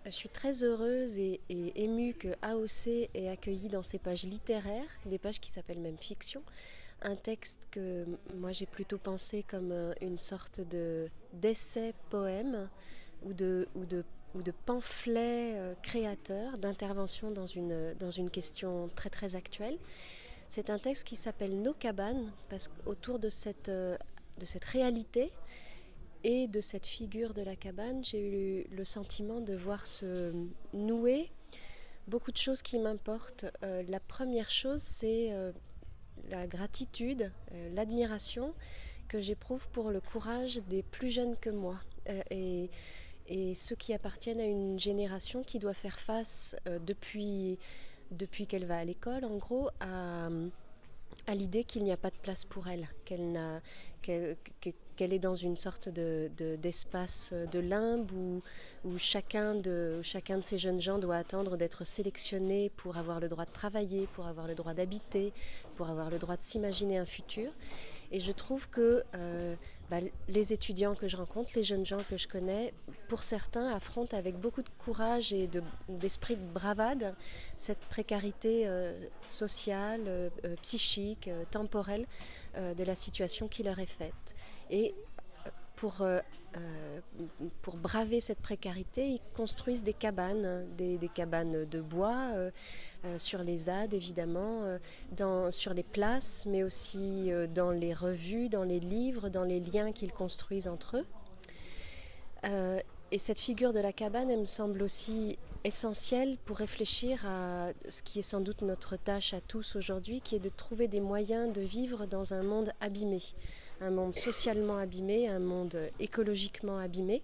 Je suis très heureuse et émue que AOC ait accueilli dans ses pages littéraires, des pages qui s'appellent même fiction, un texte que moi j'ai plutôt pensé comme une sorte d'essai-poème ou de pamphlet créateur, d'intervention dans une question très très actuelle. C'est un texte qui s'appelle Nos cabanes, parce qu'autour de cette réalité et de cette figure de la cabane, j'ai eu le sentiment de voir se nouer beaucoup de choses qui m'importent. La première chose, c'est la gratitude, l'admiration que j'éprouve pour le courage des plus jeunes que moi. Et ceux qui appartiennent à une génération qui doit faire face, depuis qu'elle va à l'école, en gros, à l'idée qu'il n'y a pas de place pour elle, qu'elle, qu'elle est dans une sorte d'espace de limbe où chacun de ces jeunes gens doit attendre d'être sélectionné pour avoir le droit de travailler, pour avoir le droit d'habiter, pour avoir le droit de s'imaginer un futur. Et je trouve que les étudiants que je rencontre, les jeunes gens que je connais, pour certains affrontent avec beaucoup de courage et d'esprit de bravade cette précarité sociale, psychique, temporelle de la situation qui leur est faite. Et pour, euh, pour braver cette précarité, ils construisent des cabanes, des cabanes de bois, sur les ZAD évidemment, sur les places, mais aussi dans les revues, dans les livres, dans les liens qu'ils construisent entre eux. Et cette figure de la cabane, elle me semble aussi essentielle pour réfléchir à ce qui est sans doute notre tâche à tous aujourd'hui, qui est de trouver des moyens de vivre dans un monde abîmé, un monde socialement abîmé, un monde écologiquement abîmé.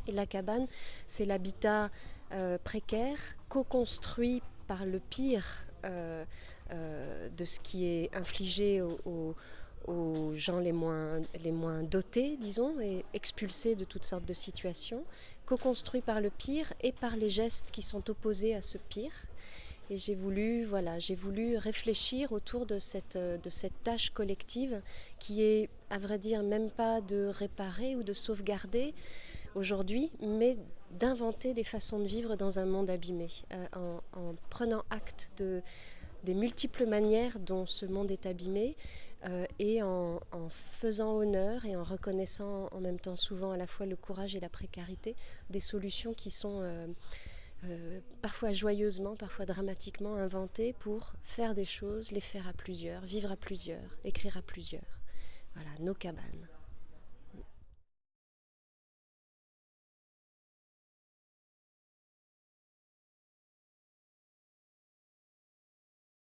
Et la cabane, c'est l'habitat précaire, co-construit par le pire de ce qui est infligé aux gens les moins dotés, disons, et expulsés de toutes sortes de situations, co-construit par le pire et par les gestes qui sont opposés à ce pire. Et j'ai voulu réfléchir autour de cette tâche collective qui est, à vrai dire, même pas de réparer ou de sauvegarder aujourd'hui, mais d'inventer des façons de vivre dans un monde abîmé, en prenant acte des multiples manières dont ce monde est abîmé, et en faisant honneur et en reconnaissant en même temps souvent à la fois le courage et la précarité, des solutions qui sont parfois joyeusement, parfois dramatiquement inventées pour faire des choses, les faire à plusieurs, vivre à plusieurs, écrire à plusieurs. Voilà, nos cabanes.